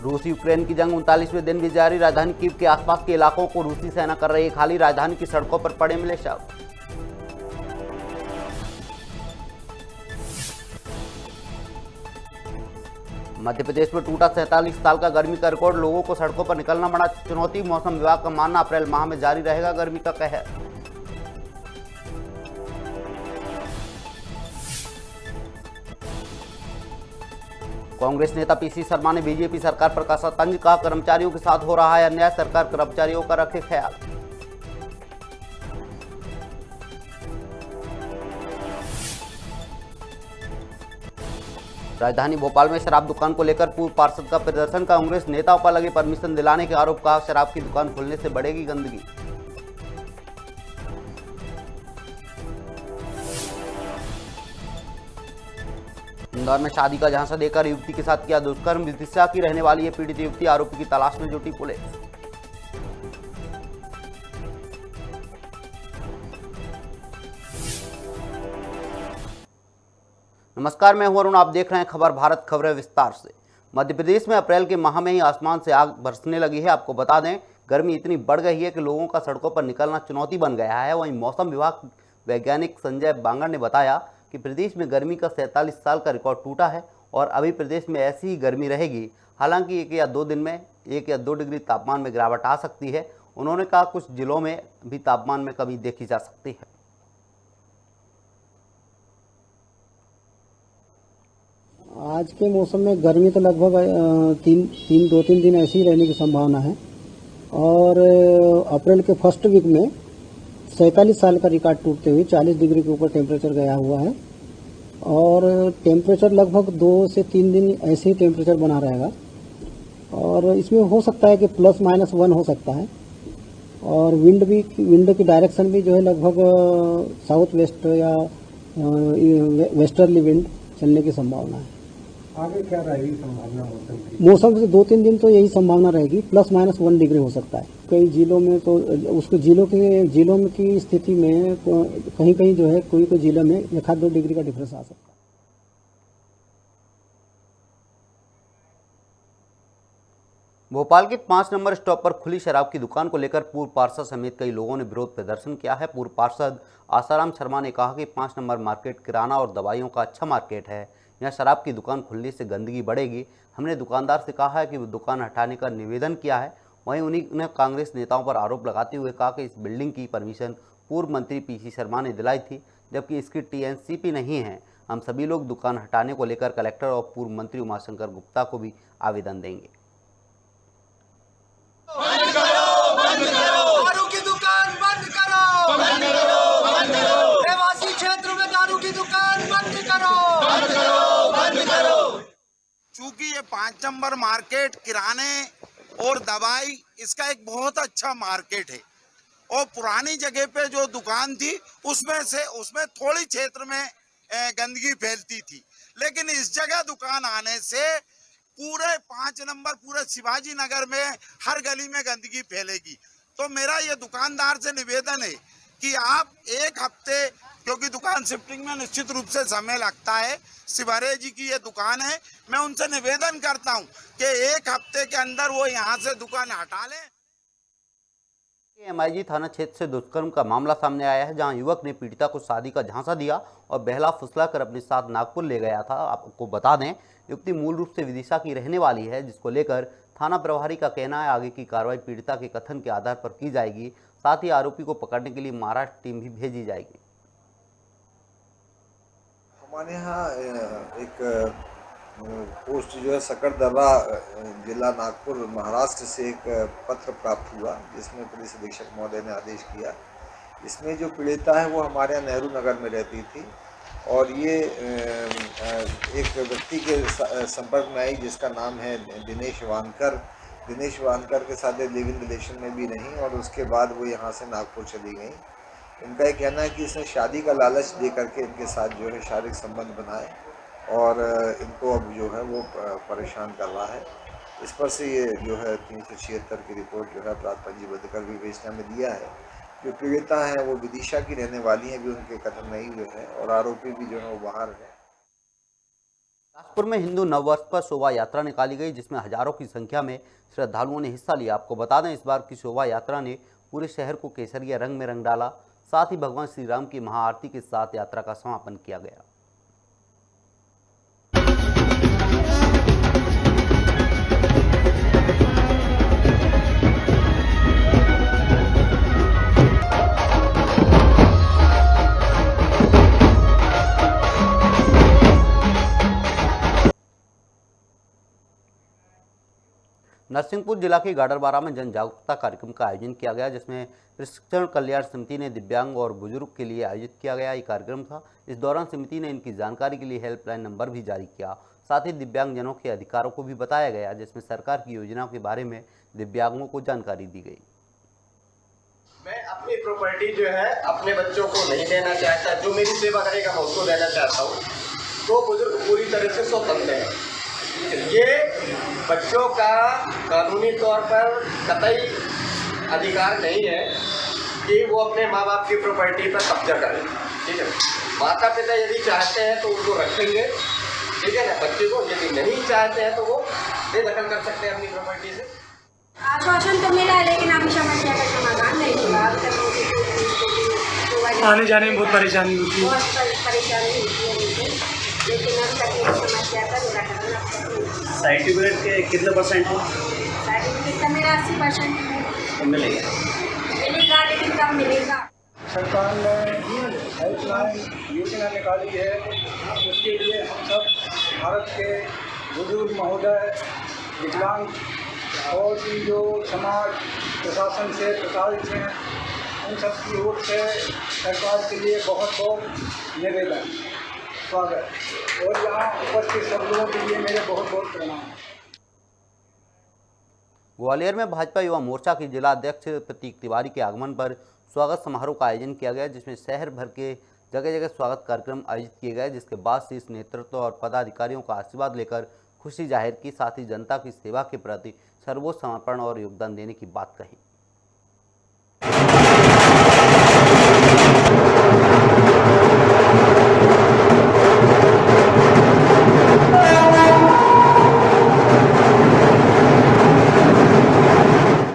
रूस यूक्रेन की जंग 39वें दिन भी जारी। राजधानी कीव के आसपास के इलाकों को रूसी सेना कर रही है खाली। राजधानी की सड़कों पर पड़े मिले शव। मध्य प्रदेश में टूटा 47 साल का गर्मी का रिकॉर्ड। लोगों को सड़कों पर निकलना बड़ा चुनौती। मौसम विभाग का मानना अप्रैल माह में जारी रहेगा गर्मी का कहर। कांग्रेस नेता पीसी शर्मा ने बीजेपी सरकार पर कसा तंज। कहा कर्मचारियों के साथ हो रहा है अन्याय, सरकार कर्मचारियों का रखे ख्याल। राजधानी भोपाल में शराब दुकान को लेकर पूर्व पार्षद का प्रदर्शन। कांग्रेस नेताओं पर लगे परमिशन दिलाने के आरोप। कहा शराब की दुकान खुलने से बढ़ेगी गंदगी। इंदौर में शादी का झांसा देकर युवती के साथ किया दुष्कर्म। विदिशा की रहने वाली ये पीड़ित युवती। आरोपी की तलाश में जुटी पुलिस। नमस्कार, मैं हूं अरुण। आप देख रहे हैं खबर भारत। खबरें विस्तार से। मध्य प्रदेश में अप्रैल के माह में ही आसमान से आग बरसने लगी है। आपको बता दें, गर्मी इतनी बढ़ गई है कि लोगों का सड़कों पर निकलना चुनौती बन गया है। वहीं मौसम विभाग वैज्ञानिक संजय बांगर ने बताया कि प्रदेश में गर्मी का 47 साल का रिकॉर्ड टूटा है और अभी प्रदेश में ऐसी ही गर्मी रहेगी। हालांकि 1 या 2 दिन में 1 या 2 डिग्री तापमान में गिरावट आ सकती है। उन्होंने कहा कुछ जिलों में भी तापमान में कमी देखी जा सकती है। आज के मौसम में गर्मी तो लगभग 2-3 दिन ऐसी ही रहने की संभावना है और अप्रैल के फर्स्ट वीक में 47 साल का रिकॉर्ड टूटते हुए 40 डिग्री के ऊपर टेम्परेचर गया हुआ है और टेम्परेचर लगभग 2 से 3 दिन ऐसे ही टेम्परेचर बना रहेगा और इसमें हो सकता है कि ±1 हो सकता है और विंड की डायरेक्शन भी जो है लगभग साउथ वेस्ट या वेस्टर्ली विंड चलने की संभावना है। आगे क्या रहेगी संभावना मौसम की? मौसम से 2-3 दिन तो यही संभावना रहेगी। ±1 डिग्री हो सकता है। कई जिलों में तो उसको जिलों में की स्थिति में कहीं कहीं जो है कोई जिलों में 1-2 डिग्री का डिफरेंस आ सकता है। भोपाल के 5 नंबर स्टॉप पर खुली शराब की दुकान को लेकर पूर्व पार्षद समेत कई लोगों ने विरोध प्रदर्शन किया है। पूर्व पार्षद आसाराम शर्मा ने कहा कि 5 नंबर मार्केट किराना और दवाइयों का अच्छा मार्केट है। यहाँ शराब की दुकान खुलने से गंदगी बढ़ेगी। हमने दुकानदार से कहा है कि वो दुकान हटाने का निवेदन किया है। वहीं उन्होंने कांग्रेस नेताओं पर आरोप लगाते हुए कहा कि इस बिल्डिंग की परमिशन पूर्व मंत्री पीसी शर्मा ने दिलाई थी, जबकि इसकी टीएनसीपी नहीं है। हम सभी लोग दुकान हटाने को लेकर कलेक्टर और पूर्व मंत्री उमाशंकर गुप्ता को भी आवेदन देंगे। बंद करो, बंद करो, दारू की दुकान बंद करो, बंद करो, बंद करो, प्रवासी क्षेत्र में दारू की दुकान बंद करो, बंद करो, बंद करो। चूंकि ये 5 नंबर मार्केट किराने और दवाई इसका एक बहुत अच्छा मार्केट है और पुरानी जगह पे जो दुकान थी उसमें थोड़ी क्षेत्र में गंदगी फैलती थी, लेकिन इस जगह दुकान आने से पूरे 5 नंबर पूरे शिवाजी नगर में हर गली में गंदगी फैलेगी। तो मेरा ये दुकानदार से निवेदन है कि आप 1 हफ्ते, क्योंकि दुकान शिफ्टिंग में निश्चित रूप से समय लगता है, शिवहरे जी की ये दुकान है, मैं उनसे निवेदन करता हूं कि 1 हफ्ते के अंदर वो यहाँ से दुकान हटा लें। एमआईजी थाना क्षेत्र से दुष्कर्म का मामला सामने आया है, जहां युवक ने पीड़िता को शादी का झांसा दिया और बहला फुसला कर अपने साथ नागपुर ले गया था। आपको बता दें, युवती मूल रूप से विदिशा की रहने वाली है, जिसको लेकर थाना प्रभारी का कहना है आगे की कार्रवाई पीड़िता के कथन के आधार पर की जाएगी। साथ ही आरोपी को पकड़ने के लिए महाराष्ट्र टीम भी भेजी जाएगी। हमारे यहाँ एक पोस्ट जो है सकरदर्रा जिला नागपुर महाराष्ट्र से एक पत्र प्राप्त हुआ, जिसमें पुलिस अधीक्षक महोदय ने आदेश किया। इसमें जो पीड़िता है वो हमारे यहाँ नेहरू नगर में रहती थी और ये एक व्यक्ति के संपर्क में आई जिसका नाम है दिनेश वानकर के साथ लिव इन रिलेशन में भी नहीं और उसके बाद वो यहाँ से नागपुर चली गई। इनका ये कहना है कि इसने शादी का लालच दे करके इनके साथ जो है शारीरिक संबंध बनाए और इनको अब जो है वो परेशान कर रहा है। इस पर से ये जो है 376 की रिपोर्ट जो है अपराध पंजीबद्ध कर विवेचना में दिया है। जो पीड़िता है वो विदिशा की रहने वाली है, भी उनके कथन नहीं हुए हैं और आरोपी भी जो है वो बाहर है। बिलासपुर में हिंदू नववर्ष पर शोभा यात्रा निकाली गई, जिसमें हजारों की संख्या में श्रद्धालुओं ने हिस्सा लिया। आपको बता दें, इस बार की शोभा यात्रा ने पूरे शहर को केसरिया रंग में रंग डाला। साथ ही भगवान श्री राम की महाआरती के साथ यात्रा का समापन किया गया। नरसिंहपुर जिला के गाडरबारा में जन जागरूकता कार्यक्रम का आयोजन किया गया, जिसमें प्रशिक्षण कल्याण समिति ने दिव्यांग और बुजुर्ग के लिए आयोजित किया गया ये कार्यक्रम था। इस दौरान समिति ने इनकी जानकारी के लिए हेल्पलाइन नंबर भी जारी किया। साथ ही दिव्यांगजनों के अधिकारों को भी बताया गया, जिसमें सरकार की योजनाओं के बारे में दिव्यांगों को जानकारी दी गई। मैं अपनी प्रॉपर्टी जो है अपने बच्चों को नहीं देना चाहता, जो मेरी सेवा करेगा मैं उसको देना चाहता हूँ। तो बुजुर्ग पूरी तरह से स्वतंत्र है। ये बच्चों का कानूनी तौर पर कतई अधिकार नहीं है कि वो अपने माँ बाप की प्रॉपर्टी पर कब्जा करें, ठीक है। माता पिता यदि चाहते हैं तो उनको रखेंगे, ठीक है ना, बच्चे को। यदि नहीं चाहते हैं तो वो बेदखल कर सकते हैं अपनी प्रॉपर्टी से। आश्वासन तो मिला, लेकिन अभी समस्या का समाधान नहीं हुआ। अब तक आने जाने में बहुत परेशानी होती है, बहुत परेशानी होती है मुझे, लेकिन अब तक ये समस्या का निराकरण अब तक नहीं हुआ। सर्टिफिकेट के कितने % है? सर्टिफिकेट का मेरा 80% है। मिलेगा, लेकिन कब मिलेगा? सरकार ने हेल्पलाइन योजना निकाली है, उसके लिए हम सब भारत के बुजुर्ग महोदय, विकलांग और भी जो समाज प्रशासन से प्रताड़ित हैं, उन सब की ओर से सरकार के लिए बहुत बहुत निवेदन, स्वागत। और यहाँ उपस्थित सब लोगों के लिए मेरे बहुत बहुत प्रणाम। ग्वालियर में भाजपा युवा मोर्चा के जिला अध्यक्ष प्रतीक तिवारी के आगमन पर स्वागत समारोह का आयोजन किया गया, जिसमें शहर भर के जगह जगह स्वागत कार्यक्रम आयोजित किए गए, जिसके बाद शीर्ष नेतृत्व और पदाधिकारियों का आशीर्वाद लेकर खुशी जाहिर की। साथ ही जनता की सेवा के प्रति सर्वोच्च समर्पण और योगदान देने की बात कही।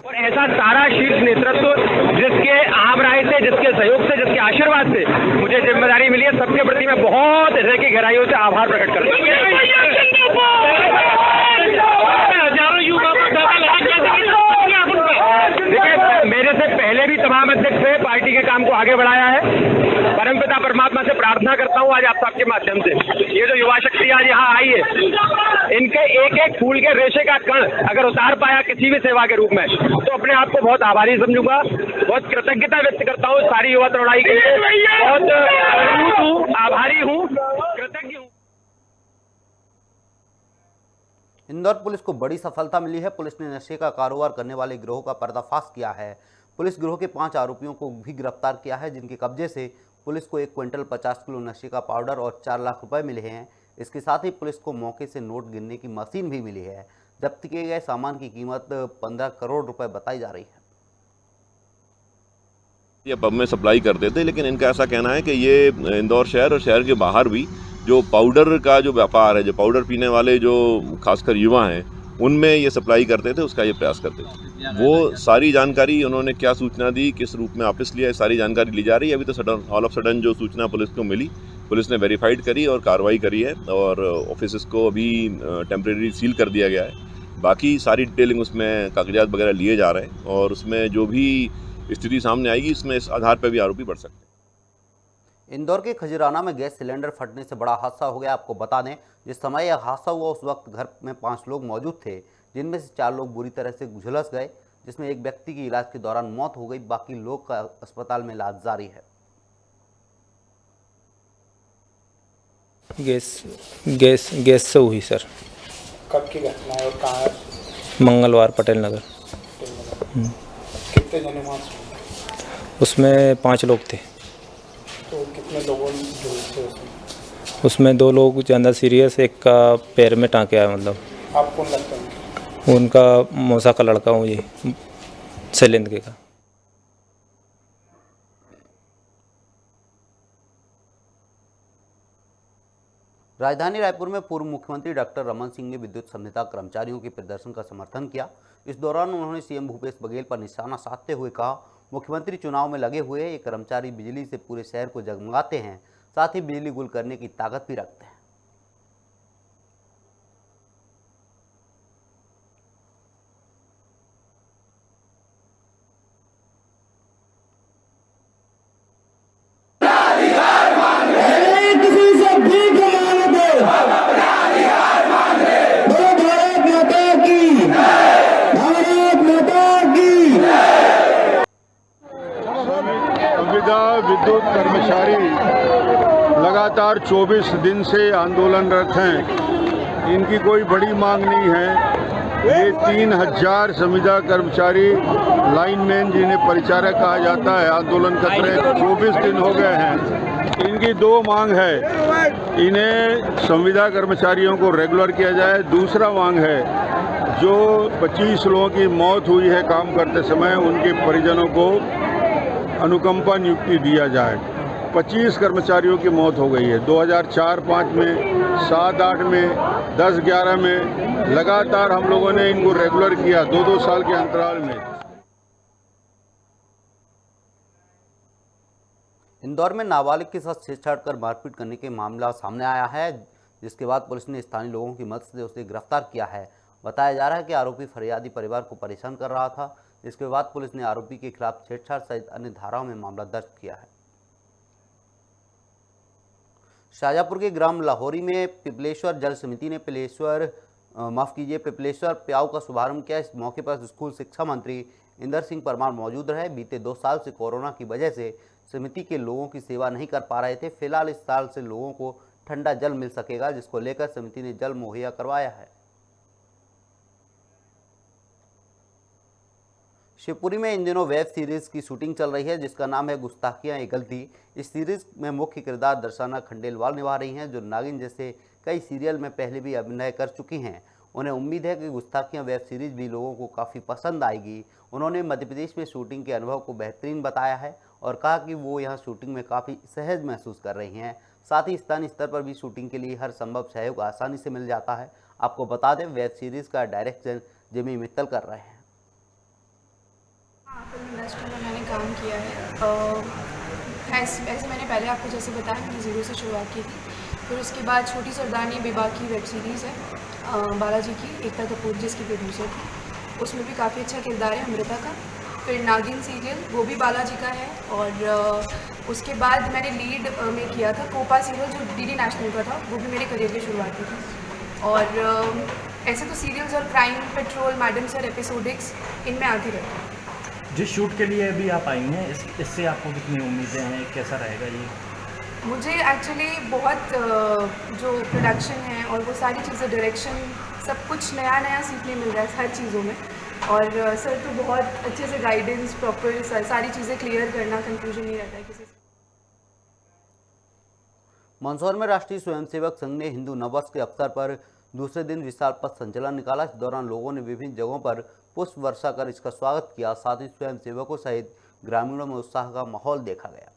और ऐसा सारा शीर्ष नेतृत्व जिसके आम राय से, जिसके सहयोग से, जिसके आशीर्वाद से मुझे जिम्मेदारी मिली है, सबके प्रति मैं बहुत हृदय की गहराइयों से आभार प्रकट करता हूँ। मेरे से पहले भी तमाम अध्यक्ष ने पार्टी के काम को आगे बढ़ाया है। परमपिता परमात्मा से प्रार्थना करता हूँ आज आप सबके माध्यम से, ये जो युवा शक्ति आज यहाँ आई है, इनके एक एक फूल के रेशे का कण अगर उतार पाया किसी भी सेवा के रूप में, तो अपने आप को बहुत आभारी समझूंगा। बहुत कृतज्ञता व्यक्त करता हूँ सारी युवा तरुणाई के लिए। बहुत आभारी हूँ, कृतज्ञ हूँ। इंदौर पुलिस को बड़ी सफलता मिली है। पुलिस ने नशे का कारोबार करने वाले गिरोह का पर्दाफाश किया है। पुलिस गिरोह के 5 आरोपियों को भी गिरफ्तार किया है, जिनके कब्जे से पुलिस को 1 क्विंटल 50 किलो नशे का पाउडर और 4 लाख रुपए मिले हैं। इसके साथ ही पुलिस को मौके से नोट गिनने की मशीन भी मिली है। जब्त किए गए सामान की कीमत 15 करोड़ रुपए बताई जा रही है। ये पब में सप्लाई करते थे, लेकिन इनका ऐसा कहना है कि ये इंदौर शहर और शहर के बाहर भी जो पाउडर का जो व्यापार है, जो पाउडर पीने वाले जो खासकर युवा हैं, उनमें ये सप्लाई करते थे, उसका ये प्रयास करते थे। वो सारी जानकारी उन्होंने क्या सूचना दी, किस रूप में वापस लिया, सारी जानकारी ली जा रही है। अभी तो सडन ऑल ऑफ सडन जो सूचना पुलिस को मिली, पुलिस ने वेरीफाइड करी और कार्रवाई करी है, और ऑफिस को अभी टेम्परेरी सील कर दिया गया है। बाकी सारी डिटेलिंग उसमें कागजात वगैरह लिए जा रहे हैं, और उसमें जो भी स्थिति सामने आएगी, इसमें इस आधार पर भी आरोपी बढ़ सकते हैं। इंदौर के खजराना में गैस सिलेंडर फटने से बड़ा हादसा हो गया। आपको बता दें, जिस समय यह हादसा हुआ उस वक्त घर में 5 लोग मौजूद थे, जिनमें से 4 लोग बुरी तरह से झुलस गए, जिसमें एक व्यक्ति की इलाज के दौरान मौत हो गई। बाकी लोग का अस्पताल में इलाज जारी है। गैस से हुई सर। कब की घटना है और कहाँ है? मंगलवार, पटेल नगर। कितने जने वहाँ? उसमें 5 लोग थे। तो कितने लोगों जो थे उसमें 2 लोग ज़्यादा सीरियस, एक का पैर में टाँके आया। मतलब आप कौन लगता है? उनका मौसा का लड़का हूँ, ये शैलेंद्र का। राजधानी रायपुर में पूर्व मुख्यमंत्री डॉक्टर रमन सिंह ने विद्युत संहिता कर्मचारियों के प्रदर्शन का समर्थन किया। इस दौरान उन्होंने सीएम भूपेश बघेल पर निशाना साधते हुए कहा, मुख्यमंत्री चुनाव में लगे हुए ये कर्मचारी बिजली से पूरे शहर को जगमगाते हैं, साथ ही बिजली गुल करने की ताकत भी रखते हैं। विद्युत कर्मचारी लगातार 24 दिन से आंदोलनरत हैं। इनकी कोई बड़ी मांग नहीं है। ये 3000 संविदा कर्मचारी लाइनमैन जिन्हें परिचारक कहा जाता है आंदोलन कर रहे 24 दिन हो गए हैं। इनकी दो मांग है, इन्हें संविदा कर्मचारियों को रेगुलर किया जाए। दूसरा मांग है, जो 25 लोगों की मौत हुई है काम करते समय, उनके परिजनों को अनुकंपा नियुक्ति दिया जाए। 25 कर्मचारियों की मौत हो गई है 2004-05 में, 7-8 में, 10-11 में। लगातार हम लोगों ने इनको रेगुलर किया 2-2 साल के अंतराल में। इंदौर में नाबालिग के साथ छेड़छाड़ कर मारपीट करने के मामला सामने आया है, जिसके बाद पुलिस ने स्थानीय लोगों की मदद से उसे गिरफ्तार किया है। बताया जा रहा है कि आरोपी फरियादी परिवार को परेशान कर रहा था, जिसके बाद पुलिस ने आरोपी के खिलाफ छेड़छाड़ सहित अन्य धाराओं में मामला दर्ज किया है। शाजापुर के ग्राम लाहौरी में पिपलेश्वर जल समिति ने पिपलेश्वर प्याऊ का शुभारंभ किया। इस मौके पर स्कूल शिक्षा मंत्री इंदर सिंह परमार मौजूद रहे। बीते 2 साल से कोरोना की वजह से समिति के लोगों की सेवा नहीं कर पा रहे थे। फिलहाल इस साल से लोगों को ठंडा जल मिल सकेगा, जिसको लेकर समिति ने जल मुहैया करवाया है। शिवपुरी में इन दिनों वेब सीरीज की शूटिंग चल रही है, जिसका नाम है गुस्ताखियां ये गलती। इस सीरीज में मुख्य किरदार दर्शना खंडेलवाल निभा रही हैं, जो नागिन जैसे कई सीरियल में पहले भी अभिनय कर चुकी हैं। उन्हें उम्मीद है कि गुस्ताखियां वेब सीरीज भी लोगों को काफ़ी पसंद आएगी। उन्होंने मध्य प्रदेश में शूटिंग के अनुभव को बेहतरीन बताया है और कहा कि वो यहाँ शूटिंग में काफ़ी सहज महसूस कर रही हैं। साथ ही स्थानीय स्तर पर भी शूटिंग के लिए हर संभव सहयोग आसानी से मिल जाता है। आपको बता दें, वेब सीरीज का डायरेक्शन जिमी मित्तल कर रहे हैं। फिल्म इंडस्ट्री में मैंने काम किया है। ऐसे मैंने पहले आपको जैसे बताया, मैंने 0 से शुरुआत की थी। फिर उसके बाद छोटी सरदारनी बेबाकी वेब सीरीज़ है बालाजी की, एकता कपूर जिसकी प्रोड्यूसर थी, उसमें भी काफ़ी अच्छा किरदार है अमृता का। फिर नागिन सीरियल वो भी बालाजी का है। और उसके बाद मैंने लीड में किया था कोपा सीरियल, जो डीडी नेशनल का था, वो भी मेरे करियर की शुरुआत की थी। और ऐसे तो सीरियल्स और क्राइम पेट्रोल, मैडम सर, एपिसोडिक्स, इनमें आती रहती हूँ। जिस शूट के लिए अभी आप आई हैं, इससे आपको कितनी उम्मीदें हैं, कैसा रहेगा ये? मुझे एक्चुअली बहुत जो प्रोडक्शन है और वो सारी चीज़ें, डायरेक्शन, सब कुछ नया नया सीखने मिल रहा है हर चीज़ों में। और सर तो बहुत अच्छे से गाइडेंस, प्रॉपर सारी चीज़ें क्लियर करना, कंफ्यूजन नहीं रहता है किसी से। मंदसौर में राष्ट्रीय स्वयंसेवक संघ ने हिंदू नववर्ष के अवसर पर दूसरे दिन विशाल पथ संचलन निकाला। इस दौरान लोगों ने विभिन्न जगहों पर पुष्प वर्षा कर इसका स्वागत किया। साथ ही स्वयंसेवकों सहित ग्रामीणों में उत्साह का माहौल देखा गया।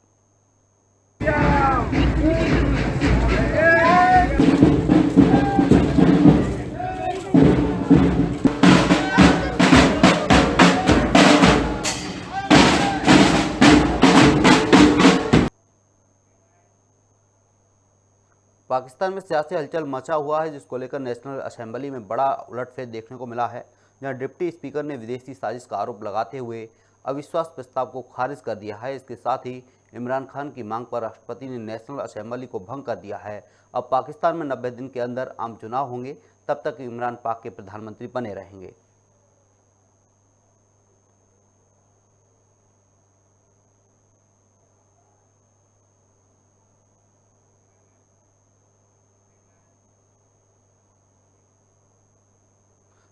पाकिस्तान में सियासी हलचल मचा हुआ है, जिसको लेकर नेशनल असेंबली में बड़ा उलटफेर देखने को मिला है, जहां डिप्टी स्पीकर ने विदेशी साजिश का आरोप लगाते हुए अविश्वास प्रस्ताव को खारिज कर दिया है। इसके साथ ही इमरान खान की मांग पर राष्ट्रपति ने नेशनल असेंबली को भंग कर दिया है। अब पाकिस्तान में 90 दिन के अंदर आम चुनाव होंगे, तब तक इमरान पाक के प्रधानमंत्री बने रहेंगे।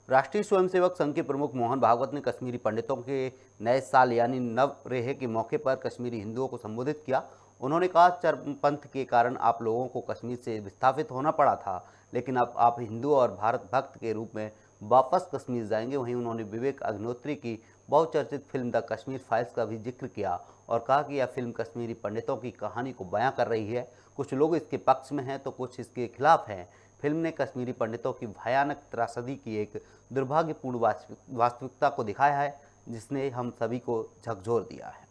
राष्ट्रीय स्वयंसेवक संघ के प्रमुख मोहन भागवत ने कश्मीरी पंडितों के नए साल यानी नवरेह के मौके पर कश्मीरी हिंदुओं को संबोधित किया। उन्होंने कहा, चरमपंथ के कारण आप लोगों को कश्मीर से विस्थापित होना पड़ा था, लेकिन अब आप हिंदू और भारत भक्त के रूप में वापस कश्मीर जाएंगे। वहीं उन्होंने विवेक अग्निहोत्री की बहुचर्चित फिल्म द कश्मीर फाइल्स का भी जिक्र किया और कहा कि यह फिल्म कश्मीरी पंडितों की कहानी को बयां कर रही है। कुछ लोग इसके पक्ष में हैं तो कुछ इसके खिलाफ हैं। फिल्म ने कश्मीरी पंडितों की भयानक त्रासदी की एक दुर्भाग्यपूर्ण वास्तविकता को दिखाया है, जिसने हम सभी को झकझोर दिया है।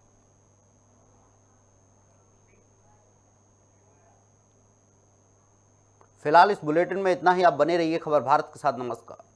फिलहाल इस बुलेटिन में इतना ही। आप बने रहिए खबर भारत के साथ। नमस्कार।